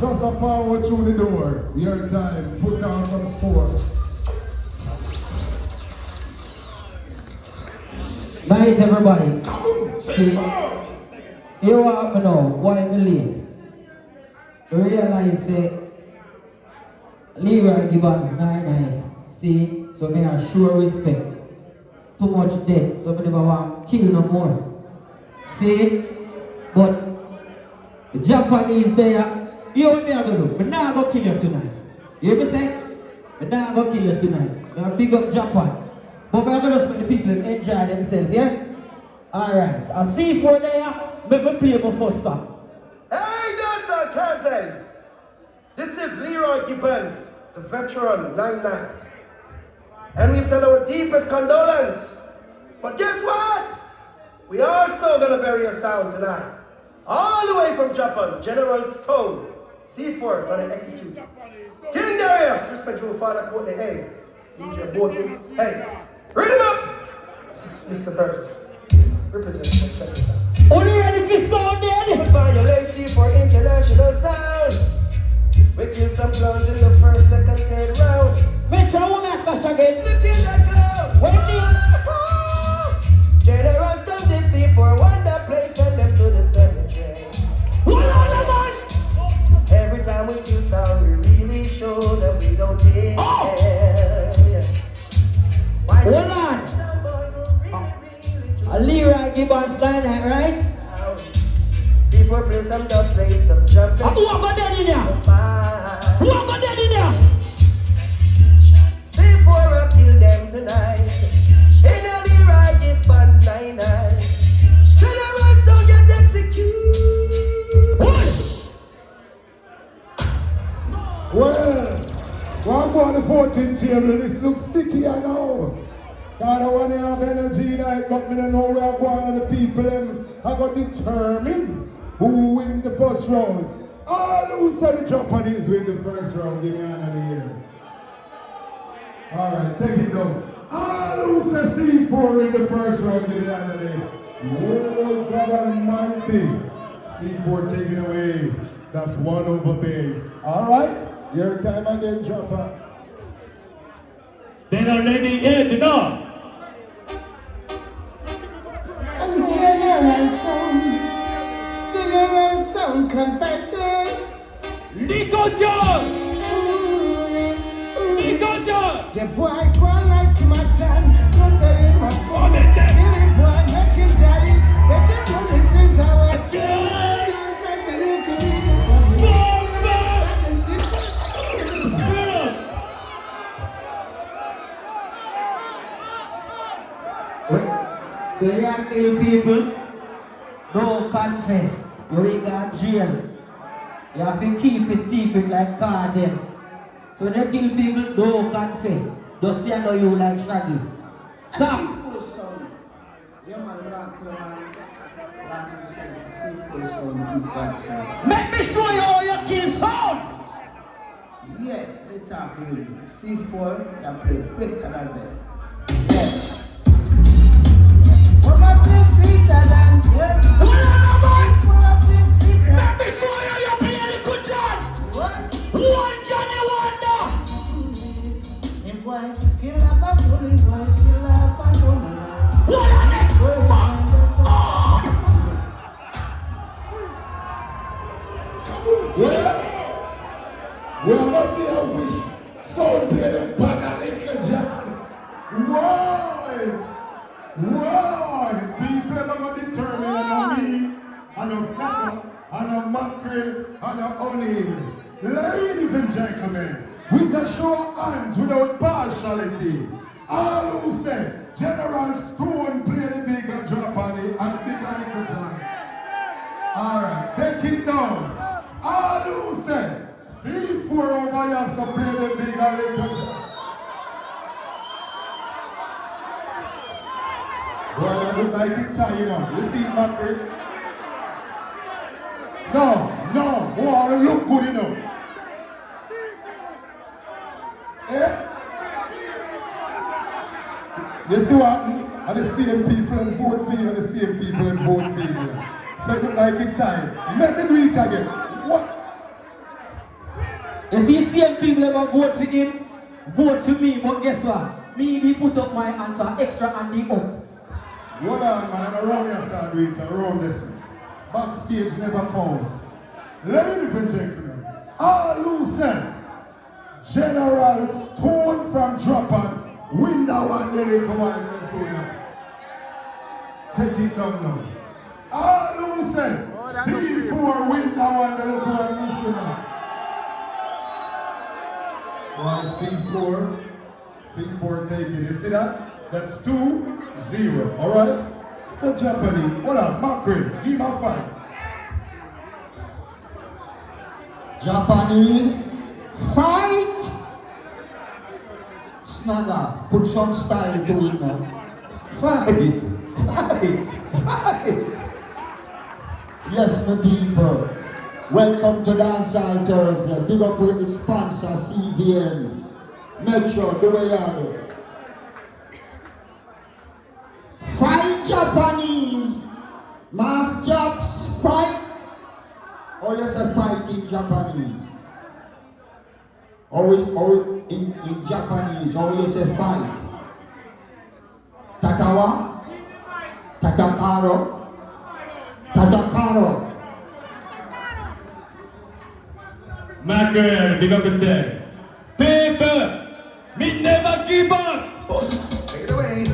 Just a forward through the door. Your time. Put down some sport. Night, everybody. See, you want me know why I'm late. Realize Leroy Gibbons 9-9. See, so me I show respect. Too much dead, so I never want to kill no more. See, but the Japanese there, you know what me I gonna do? I'm not gonna kill you tonight. You hear me say? I'm not gonna kill you tonight. I'm big up Japan. But I'm gonna just let the people enjoy themselves, yeah? Alright, I see for there, let me play my first song. Hey, that's on Thursdays. This is Leroy Gibbons, the veteran 9-9. And we send our deepest condolence. But guess what? We also gonna bury a sound tonight. All the way from Japan, General Stone, C4 gonna execute. King Darius, respectful father, Courtney, hey, DJ Boating, hey, read him up! This is Mr. Burgess, representing check this out. Are you ready for sound then? Violation for international sound. We kill some clowns in the first, second, third round. Make sure I won't make us again. We kill that clown. When the General Stone, they see for one that place, send them to the cemetery. hold on, man! Every time we kill sound, we really show that we don't care. Oh. Yeah. Why Hold on. A Leroy Gibbons 9-9, right? See for play some dub, play some jumping. Who am I dead in there? Who am I dead in there? See for I kill them tonight. In a Leroy Gibbons 9-9. Generals don't get executed. Push! Well, one more on the 14th table. This looks sticky, I know. God, I want to have energy tonight, but me don't know where I'm going. The people them are going to determine who win the first round. All who said the Japanese win the first round, give me an hand here. All right, take it down. All who said C4 win the first round, give me an hand here. Oh, God Almighty. C4 taken away. That's one over there. All right, your time again, Japan. Then our lady Ed, no. General Sound Confession. Nico John! Nico John! The boy go like him a done. No say him a fool. Oh, they say- The boy make him die. But the know this is our John! confession. It could be the funny. Bomba! So you have to kill people, don't confess. You ain't got jail. You have to keep it secret like Carden. So when you kill people, don't confess. Just say I know you like Shaggy. Stop! Make me show you how you kill sound! Yeah, they talk to you. C4, you play better than them. One of this better than them. Hold on, man! One of this better. Make me show you you play a little John! What? One Johnny Wonder! Him boy, kill off a fool, him boy, kill off a fool. Hold on, man! We want to see a wish sound play the banner little John. Why? Why? People are going to determine on me, and a snacker, and a mackerel, and a honey. Ladies and gentlemen, with a show of hands without partiality, all who say General Stone play the bigger Japanese and bigger little John. Alright, take it down. All who say C4 over here so play the bigger little John. Boy, I look like it's time, you know. You see it, Macri? No, boy, I look good, you know. Eh? You see what? Are the same people and vote for you, and the same people and vote for you. So it look like it's time. Let me do it again. What? You see, same people ever vote for him, vote for me, but guess what? Me, he put up my answer extra and the up. Hold on, man, and around your sandwich, around this. Backstage never count. Ladies and gentlemen, all who said General Stone from Japan win that one, then they come on. Take it down now. All who said C4 win that one, then they come on. Well, C4 taking, you see that? That's 2-0, alright? So Japanese, hold on, Macri, give him a fight. Japanese, fight! Snagger, put some style to it now. Fight! Yes, my people. Welcome to Dancehall Thursday. Big up with the sponsor, CVN. Metro, the way you do. Fight Japanese. Mass Japs, fight. Or you say fight in Japanese? Or in Japanese, or you say fight? Tatawa? Tatakaro? Tatakaro. Macri, big up yourself. Paper, me never give up. Take it away.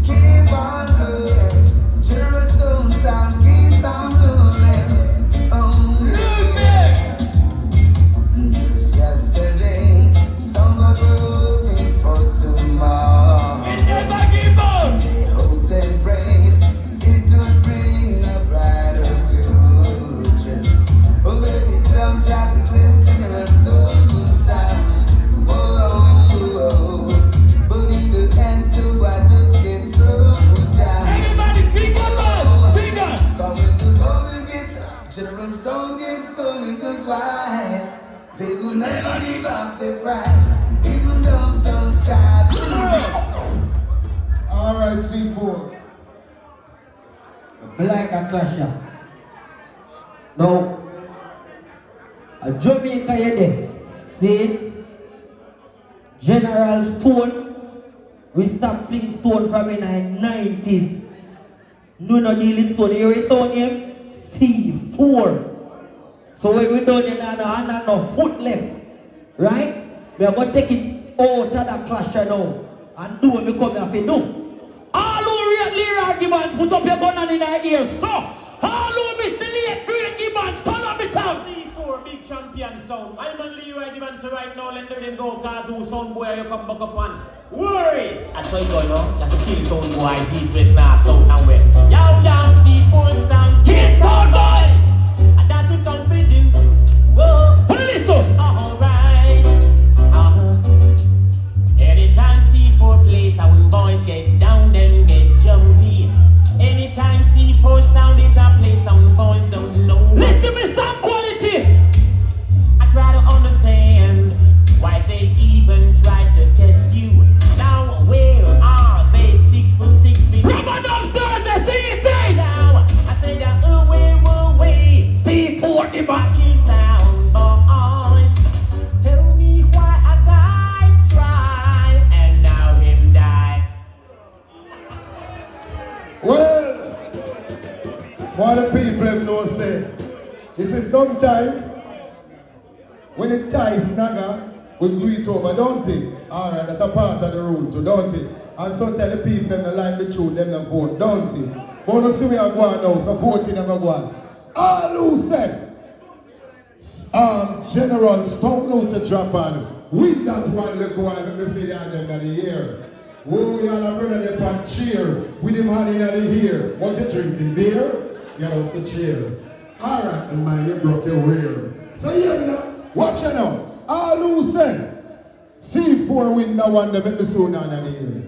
Keep on going. General Stone sound keeps on rolling. Just yesterday, someone hoping for tomorrow. Me never give up. They hoped and prayed it would bring a brighter future. But maybe some try to twist General Stone sound. Whoa. But in the end, so I just get thrown down. Everybody sing up, sing up. Coming to going gets General Stone gets going, cause why? They will never give up their pride, even though some start. Alright, C4. I like that clash. Yeah. Now, a Jamaica you there. See? General Stone, we stop fling Stone from in the 90s. No dealing Stone. You hear his sound name? C4. So when we done, you know, no foot left. Right? We are going to take it out of that clash now. And do what we come here to do. All who Leroy Gibbons, put up your gun in their ears. So, all who Mr. Leroy Gibbons, turn up the sound. C4 big champion sound. I'm on Leroy Gibbons right now. Let them go, cause who sound boy you come back up on. Worries. That's how you go, no? You have to kill sound boys, east, west, north, south, and west. Yow, C4 sound. Kill sound boys. And that will come for you. Whoa. Listen. Alright. Anytime C4 plays, our boys get down, them get jumpy. Anytime C4 sound it a place, our boys don't know. Listen to some quality. I try to understand why they even try to test you. Now where are they? 6'6" big. Rubber Thursday, sing it in. Now I say that away. C4 Gibbons. Kill sound boys. Tell me why a guy try and now him die. Well, what the people have no say. This is sometime when it ties Snagger, we greet over, don't it? Alright, that's a part of the rule too, don't it? And sometimes the people them don't like the tune, them don't vote, don't it? But you see we are going now, so voting and go on. All who said General Stone out to Japan, with that one they go on, let me see the end of the year. Oh, y'all are brother they pan cheer with him hand in the ear. What you drinking? Beer? You have to cheer. Alright, man, you broke your rear. So here we go. Watch it now. All who said C4 win that one, they make the soon on the ear.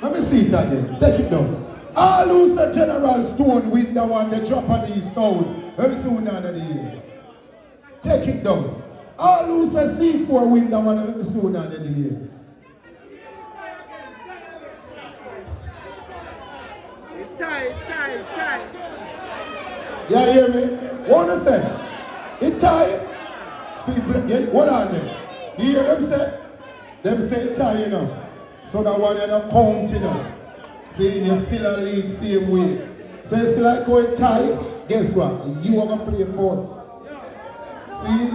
Let me see it again. Take it down. All who said General Stone win that one, the Japanese sound. Let me soon on the ear. Take it down. All who say C4 win that one, let me soon on the ear. You hear me? What I say? It tie. People, yeah, what on there? You hear them say? Them say tie, you know. So that one you're not count, you know. See, you still a lead same way. So it's like going tie. Guess what? You are gonna play first. See?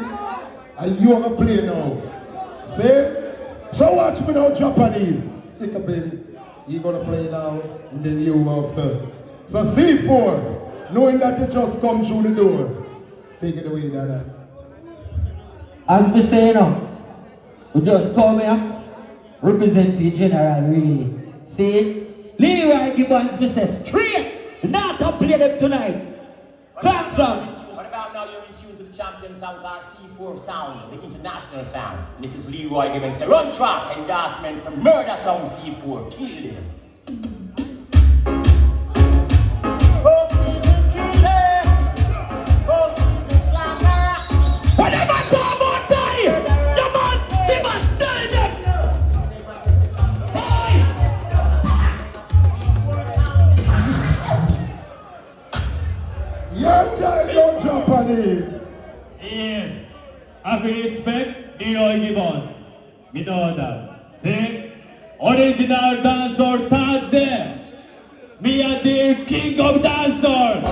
And you are gonna play now. See? So watch me now, Japanese. Stick up in. You're gonna play now, and then you after. So C4, knowing that you just come through the door. Take it away, Dada. As we say now, we just come here, represent the general really. See? Leroy Gibbons, we say straight, not to play them tonight. Claps on. What about now you're in tune to the champion sound called C4 Sound, the international sound. This is Leroy Gibbons, say run track, endorsement from Murder Sound C4. Kill them. Whatever time about time, the man, he must tell them. Boys! Young child, young Japanese. Yes, I respect Leroy Gibbons. Me know that. See, original dancer tag there. Me and the king of dancers.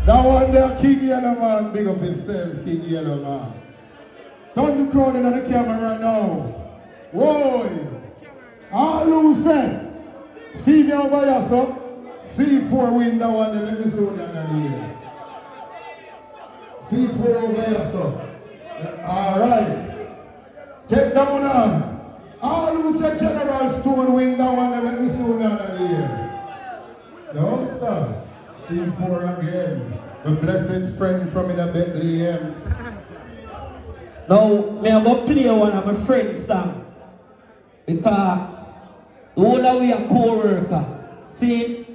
That one there, King Yellow Man, big up himself, King Yellow Man. Turn the crowd into the camera now. Whoa! All who said, see me over here, so C4 win that one, let me see what you're here. C4 over here, so. Alright. Take that one on. All who said General Stone win that one, let me see what you're here. No, sir. C4 again. The blessed friend from in a Bethlehem. Now, me am going to play one of my friend's song. Because the whole of we are co-worker. See,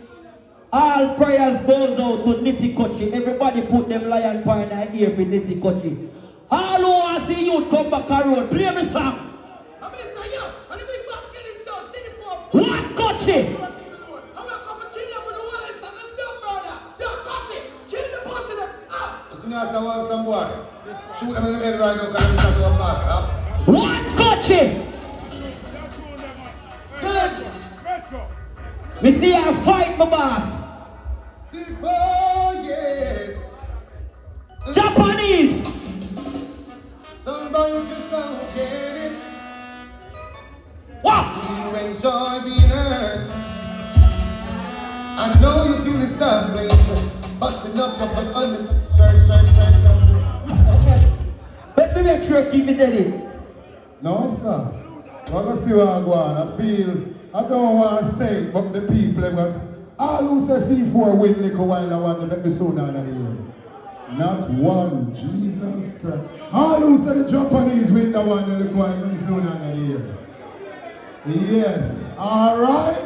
all prayers goes out to Nitty Kochi. Everybody put them lion pie in their ear for Nitty Kochi. All who want to see you come back a road, play me song. What Kochi? I want some boy. Shoot them in the head right now because I'm to a park. What Kochi? Good. Me see her fight, my boss. C4, yes. Japanese. Somebody just don't get it. What? You enjoy being hurt. I know you feel the stuff, playing. Busting up your butt on this. Let me make sure I keep it steady. No, sir. I'm going to see what I go on. I don't want to say it, but the people, but all who say C4 win little while I want to make me so down in here. Not one, Jesus Christ. All who say the Japanese win the one, the little while make me so down in here. Yes, all right.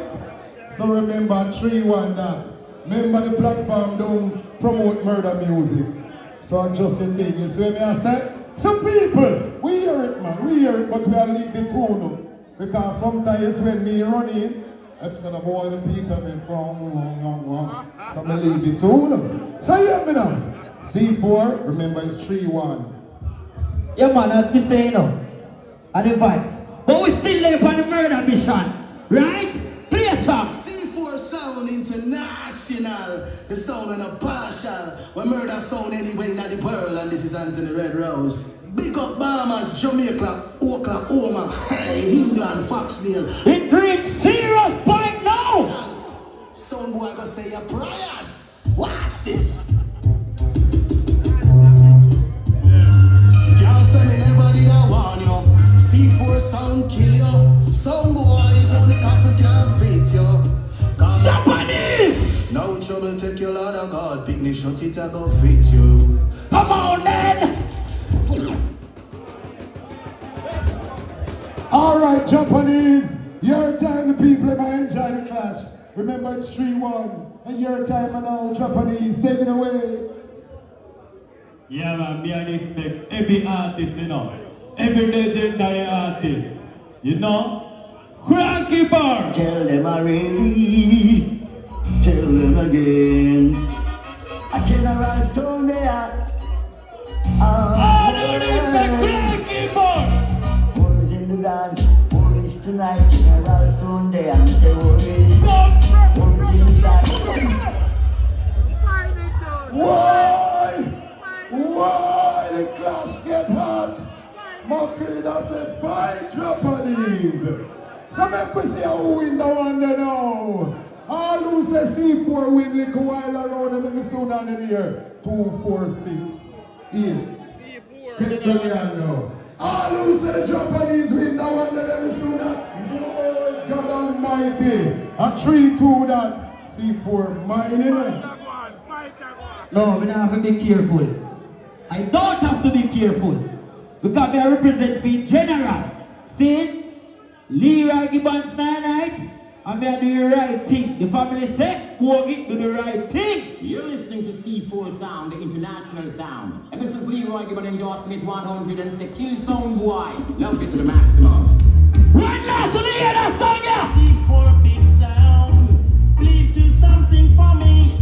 So remember 3-1 that. Remember the platform don't promote murder music. So I just a thing. You see me I say? Some people, we hear it, man. We hear it, but we are leave the tune up. Because sometimes when me run in, episode of boy the people me so I leave the tune up. So hear me now. C4, remember it's 3-1. Yeah man, as we say now. And the vibes. But we still live on the murder mission. Right? Play a song. C4 Sound International, the sound and a partial. We murder sound anywhere in the world, and this is Anthony Red Rose. Big up Bahamas, Jamaica, Oklahoma, England, Foxdale. It reached serious point now. Sound boy gonna say your prayers. Watch this. Y'all sending shut it, I go fit you. Come on then! Alright, Japanese, your time the people might enjoy the clash. Remember it's 3-1, and your time now, Japanese, take it away. Yeah, man, me and respect every artist, you know. Every legendary artist. You know? Cranky Bar! Tell them already, tell them again. A general stone they are. All the respect, Cranky Bar! Who's in the dance? Who is tonight? General stone they are. Say who is? Who's in the dance? Why the clash get hot? Mockery does say fight Japanese. So make we see who win the one there now. All who say C4 win little while around and then soon on in here. 2, 4, 6, 8. Take the game now. All who say the Japanese win the one there then soon on. Lord God Almighty. A 3-2 that. C4 mine in it. No, we don't have to be careful. I don't have to be careful. Because I represent the general. See? Leroy Gibbons 9-8. And I do the right thing. The family said, go do the right thing. You're listening to C4 Sound, the international sound. And this is Leroy Gibbons endorsing it 100 and say, kill sound boy. Love it to the maximum. One last to the hear that song, yeah? C4 big sound. Please do something for me.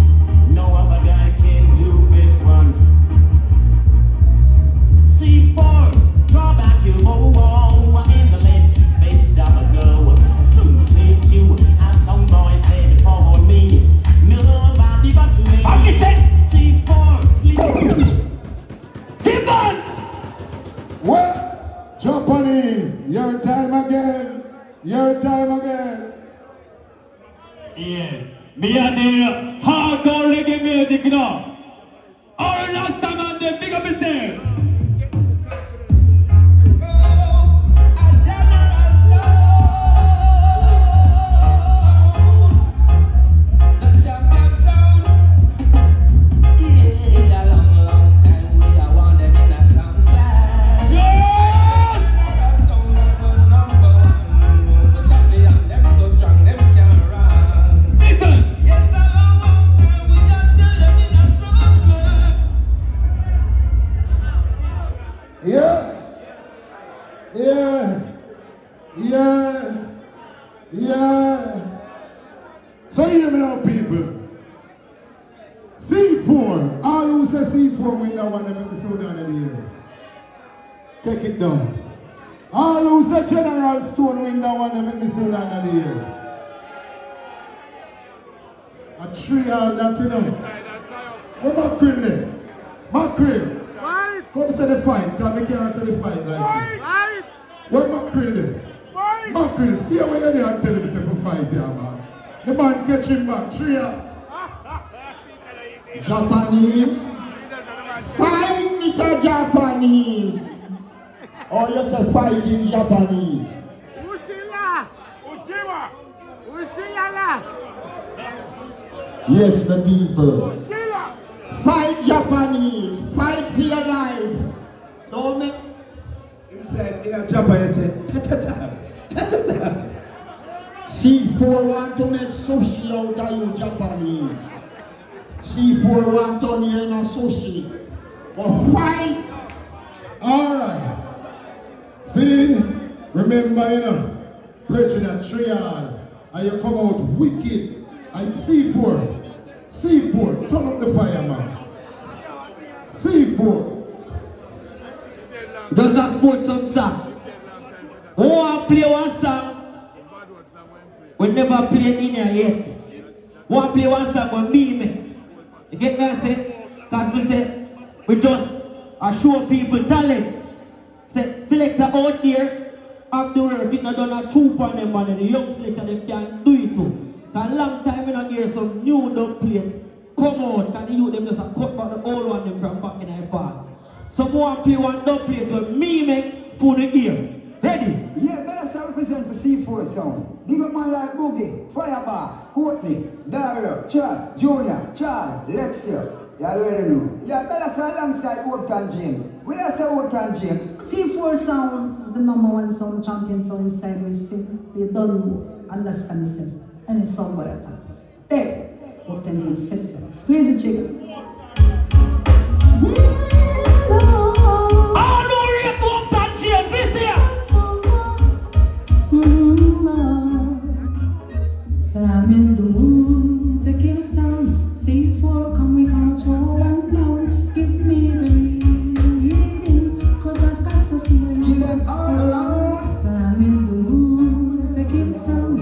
No other guy can do this one. C4, draw back your bow, intellect, face double go. Soon slip to, as some boys say before me. Nobody but me. I'm listening. C4, please. Gibbons! Well, Japanese, your time again. Your time again. Yes. Me and the hardcore reggae music now. All last time and the big up yourself. So hear me now, people. C4, all who say C4 win that one, let me slow down in the air. Check it down. All who say General Stone win that one, let me slow down in the air. A 3-all that, you know. Where Macri there? Macri. Fight! Come say the fight, because we can't say the fight like that. Fight! Where Macri there? Fight! Macri, stay away there and tell him to fight there, man. The man catch him back, 3-all. Japanese. Fight, Mr. Japanese. Or you say fight in Japanese. Ushila! Ushiwa! Ushila! Yes, the people. Ushila! Fight Japanese. Fight for your life. Don't make. He said, in a Japan, he said, ta-ta-ta, ta-ta-ta. C4 want to make sushi out of you, Japanese. C4 want to turn you in a sushi. But fight. Alright. See, remember, you know, preaching a 3-all, and you come out wicked. And C4, turn up the fire, man. C4. Does that sport some song? Who want to play one song? We never played in here yet. Who want to play one song with me? You get me I say? Because we say, we just show people talent. Say, selector out there, have the work, it not done a troop on them, and the young selector them can do it too. Because a long time we don't hear some new dub plate come out, because the youth them just cut back the old one them from back in the past. Some want to play one dub plate with me make for the ear. Ready? Yeah, best I represent for C4 Sound. Big up man like Boogie, Firebass, Courtney, Dario, Chad, Junior, Charlie, Lexia, You already know. Yeah, better say alongside Oakton James. When I say Oakton James, C4 sound is the #1 sound, the champion sound inside we sing. So you don't know, understand yourself. Any song by attacks. There, Oakton James says so. Squeeze the chicken. So I'm in the mood to kill some. C4, come we gonna throw one down. Give me the reading, cause I've got to feel. Kill them all around. So I'm in the mood to kill some.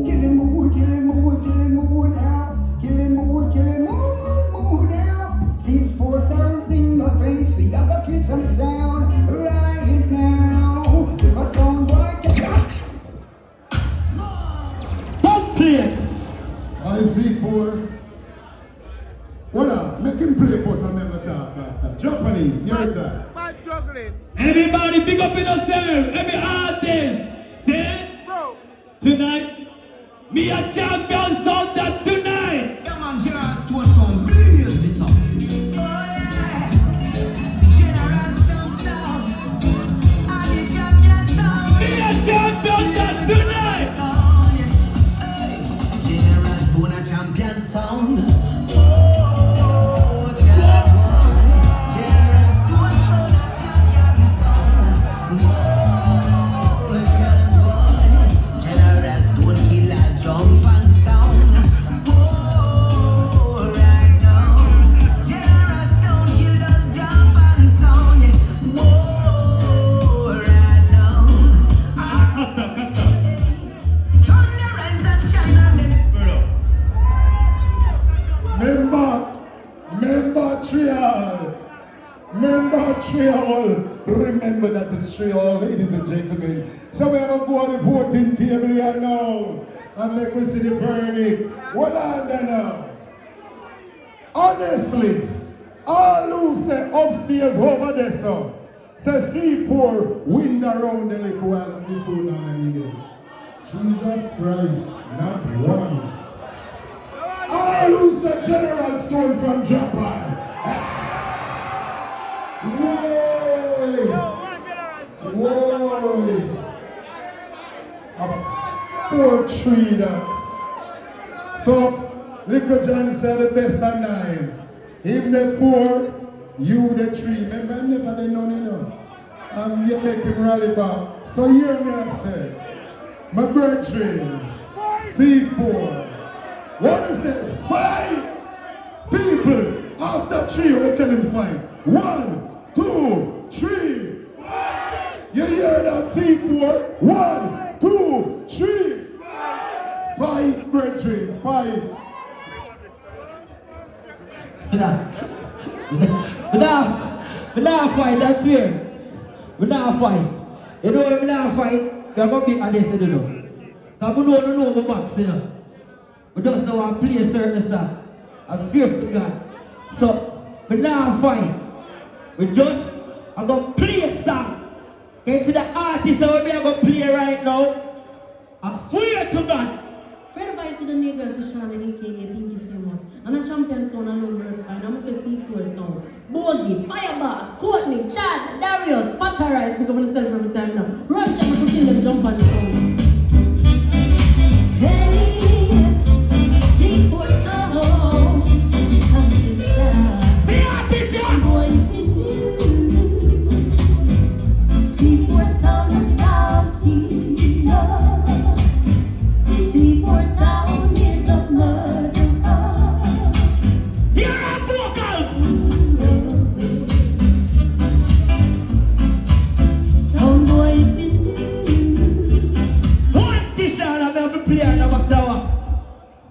Kill him mood, kill him mood, kill him mood now. Kill him mood, kill him mood now. C4 sound in the place, we have to kill some sound right now. Because sound boy catch up. I see for. What up? Make him play for some other talk after. Japanese, your time. Everybody pick up in yourself. Every artist. Say, tonight, me a champion sound that tonight. Come on, General Stone sound, blaze it up. Oh yeah, General Stone sound, and the champion sound. Me a champion that tonight. General Stone a champion sound. Oh, General Stone sound a champion sound. Oh, General Stone kill a jump and sound. Oh, right now, General Stone kill those jump and sound. Oh, right now. Custom. Thunder rise and shine on them. Member Trial. Remember that it's Trial, ladies and gentlemen. So we're going to go on the voting table here now and make we see the verdict. What are they now? Honestly, all who say upstairs over there, so say C4 win the round the little while and this one on the hill. Jesus Christ, not one. All who say General Stone from Japan. Whoa! A 4-3 that. So, Little John said the best of 9. Him the 4, you the 3. Remember, I never did none, you know. And you make him rally back. So hear me I say, my brethren, C4. What is it? 5 people after 3, we tell him 5. 1, 2, 3. You hear that C4? 1, 2, 3. 5 brethren, 5. We not fight, I swear. We not fight. You know if we not fight, we are going to beat Alice, you know. Because we don't know the max, you know. We just don't want to play a certain song. I swear to God. So, we not fight. We just are going to play a song. Can you see the artist that we are going to play right now? I swear to God. Fred fight to the nigga to Sean and AKA Pinky Famous. And a champion sound and number 5. I'm going to say C4 sound. Bogey, Firebass, Courtney, Chad, Darius, Patarize. Because I'm going to tell you from the time now. Run check and kill them jump on the sound. Hey, C4 sound. Champion sound. The artist, yeah. Boy, if it knew. C4 sound is champion. C4 sound is a murder. Here are vocals. Sound boy, if it knew. One t-shirt I'm going to play on the back tower.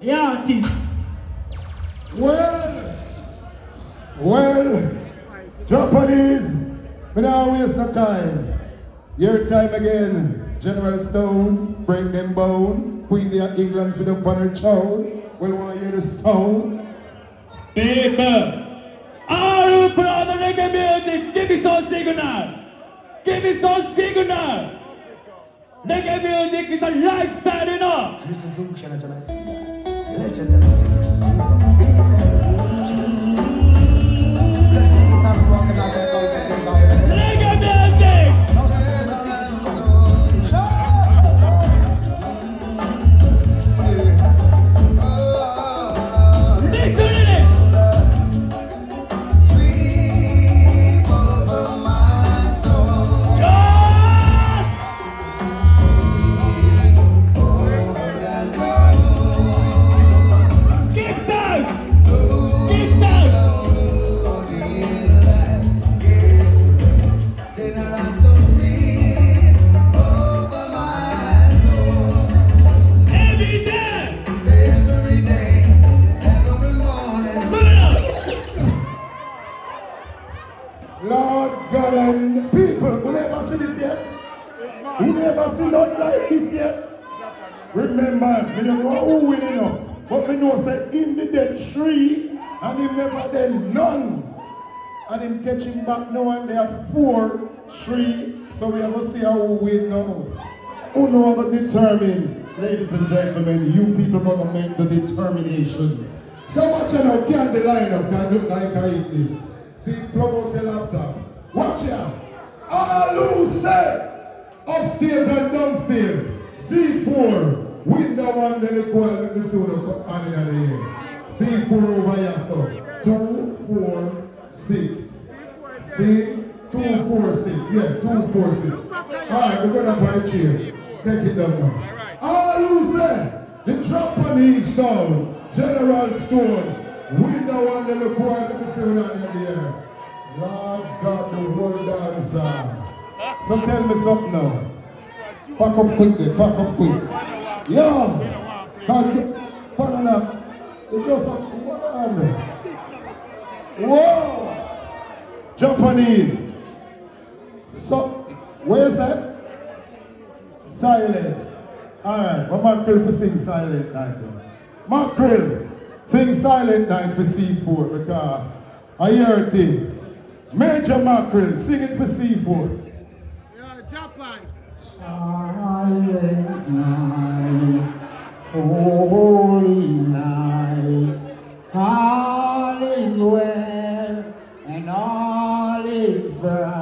The artist. Well, Japanese, we don't waste of time. Your time again, General Stone, break them bone. Queen of England sit up on her throne. We want to hear the stone. People, are you proud of reggae music? Give me some signal. Give me some signal. Reggae music is a lifestyle, you know. This is Luke Chanatana, legendary singer to see from Big Sam. But then people who never see this yet, who never see nothing like this yet. Remember, me don't know who win, you know. But me know say him did that 3 and him never done none. And him catching back now and they are 4, 3. So we have to see how who win now. Who know how to determine? Ladies and gentlemen, you people gonna make the determination. So watch out now, can the lineup can look like I eat this. See, plug out your laptop. Watch out. All who say upstairs and downstairs. C4, window one, then they go and let me see what the on in the air. C4 over here, so 2, 4, 6. See? 2, 4, 6. Yeah, 2, 4, 6. Alright, we're going up on the chair. Take it down now. All who say the Japanese sound, General Stone, window one, then they go and let me see what on in the air. Lord God, the world dancer. So tell me something now. Pack up quick there, pack up quick. Yo! Pardon up. It just what on there? Whoa! Japanese. So, where is that? Silent. Alright, but Mackerel for sing Silent Night then. Mackerel, sing Silent Night for C4 because I hear a thing. Major Mackerel, sing it for C4. Silent night, holy night, all is well and all is bright.